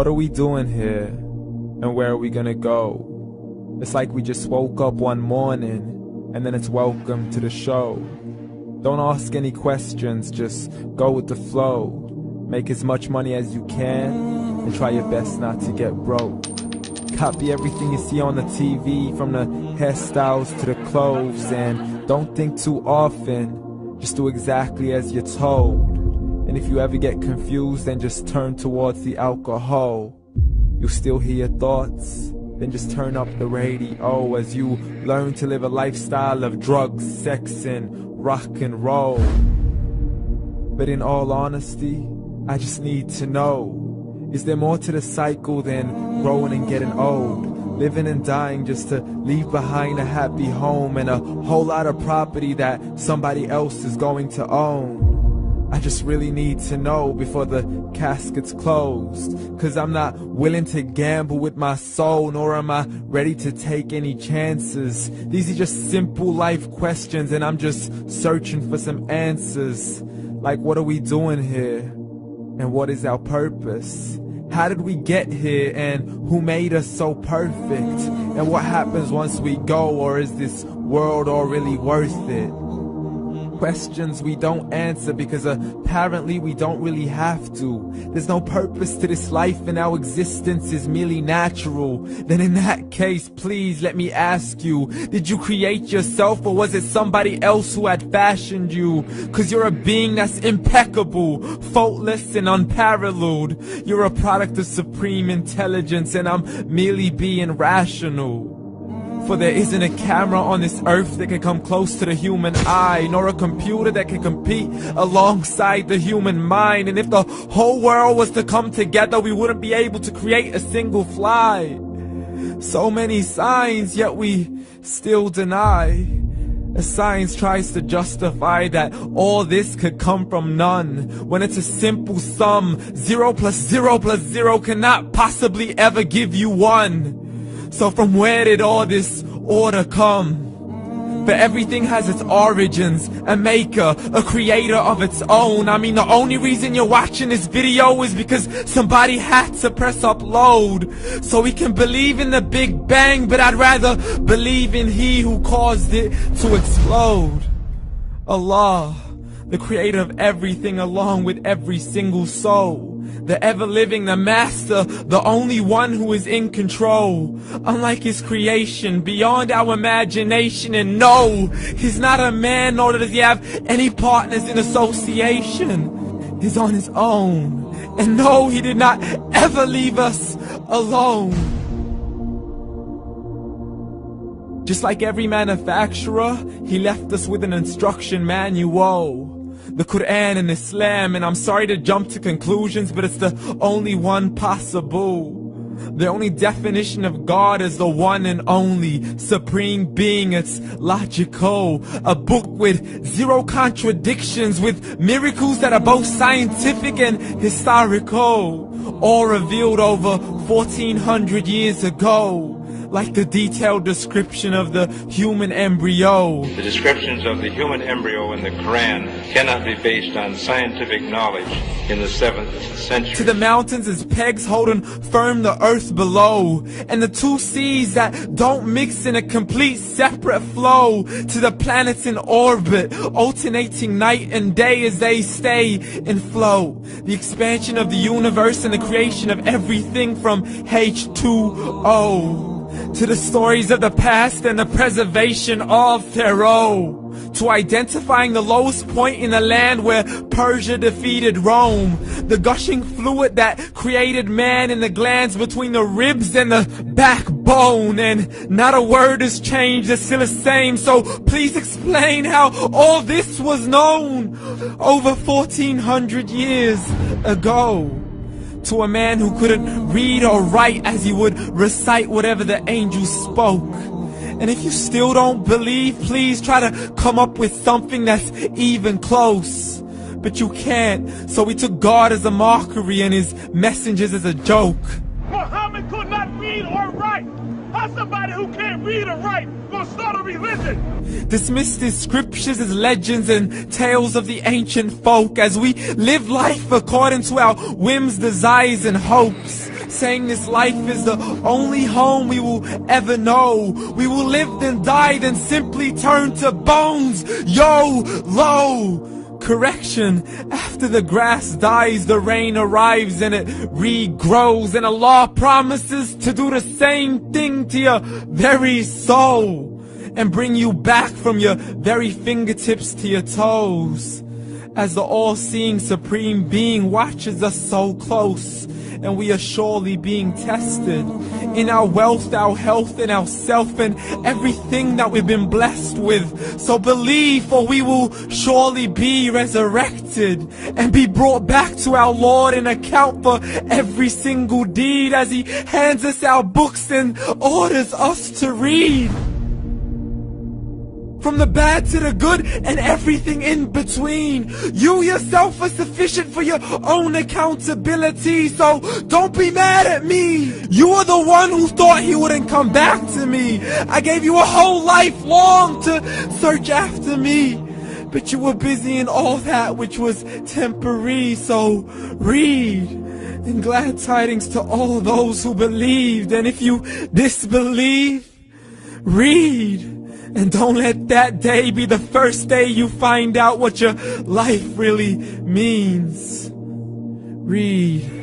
What are we doing here? And where are we gonna go? It's like we just woke up one morning, and then it's welcome to the show. Don't ask any questions, just go with the flow. Make as much money as you can, and try your best not to get broke. Copy everything you see on the TV, from the hairstyles to the clothes, and don't think too often, just do exactly as you're told. And if you ever get confused, then just turn towards the alcohol. You still hear your thoughts? Then just turn up the radio as you learn to live a lifestyle of drugs, sex, and rock and roll. But in all honesty, I just need to know, is there more to the cycle than growing and getting old? Living and dying just to leave behind a happy home and a whole lot of property that somebody else is going to own. I just really need to know before the casket's closed, 'cause I'm not willing to gamble with my soul, nor am I ready to take any chances. These are just simple life questions, and I'm just searching for some answers. Like, what are we doing here? And what is our purpose? How did we get here, and who made us so perfect? And what happens once we go, or is this world all really worth it? Questions we don't answer because apparently we don't really have to. There's no purpose to this life and our existence is merely natural. Then in that case, please let me ask you, did you create yourself, or was it somebody else who had fashioned you? 'Cause you're a being that's impeccable, faultless and unparalleled. You're a product of supreme intelligence, and I'm merely being rational. For there isn't a camera on this earth that can come close to the human eye, nor a computer that can compete alongside the human mind. And if the whole world was to come together, we wouldn't be able to create a single fly. So many signs, yet we still deny. As science tries to justify that all this could come from none, when it's a simple sum. 0 plus 0 plus 0 cannot possibly ever give you 1. So from where did all this order come? For everything has its origins, a maker, a creator of its own. I mean, the only reason you're watching this video is because somebody had to press upload. So we can believe in the Big Bang, but I'd rather believe in He who caused it to explode. Allah, the creator of everything along with every single soul. The ever-living, the master, the only one who is in control. Unlike his creation, beyond our imagination. And no, he's not a man, nor does he have any partners in association. He's on his own. And no, he did not ever leave us alone. Just like every manufacturer, he left us with an instruction manual. The Quran and Islam, and I'm sorry to jump to conclusions, but it's the only one possible. The only definition of God is the one and only supreme being. It's logical, a book with 0 contradictions, with miracles that are both scientific and historical, all revealed over 1400 years ago. Like the detailed description of the human embryo. The descriptions of the human embryo in the Quran cannot be based on scientific knowledge in the 7th century. To the mountains as pegs holding firm the earth below, and the 2 seas that don't mix in a complete separate flow. To the planets in orbit, alternating night and day as they stay in flow. The expansion of the universe and the creation of everything from H2O. To the stories of the past and the preservation of Pharaoh. To identifying the lowest point in the land where Persia defeated Rome. The gushing fluid that created man in the glands between the ribs and the backbone. And not a word has changed, it's still the same. So please explain how all this was known over 1400 years ago. To a man who couldn't read or write, as he would recite whatever the angels spoke. And if you still don't believe, please try to come up with something that's even close. But you can't, so we took God as a mockery and his messengers as a joke. Muhammad could not read or write. How's somebody who can't read or write gonna start a religion? Dismiss these scriptures as legends and tales of the ancient folk, as we live life according to our whims, desires, and hopes. saying this life is the only home we will ever know. We will live then die, then simply turn to bones. YOLO! Correction, after the grass dies, the rain arrives and it regrows, and Allah promises to do the same thing to your very soul and bring you back from your very fingertips to your toes, as the all-seeing supreme being watches us so close, and we are surely being tested in our wealth, our health, and our self, and everything that we've been blessed with. So believe, for we will surely be resurrected and be brought back to our Lord and account for every single deed, as He hands us our books and orders us to read. From the bad to the good and everything in between. You yourself are sufficient for your own accountability, so don't be mad at me. You are the one who thought He wouldn't come back to me. I gave you a whole life long to search after me, but you were busy in all that which was temporary. So read, and glad tidings to all those who believed. And if you disbelieve, read. And don't let that day be the first day you find out what your life really means. Read.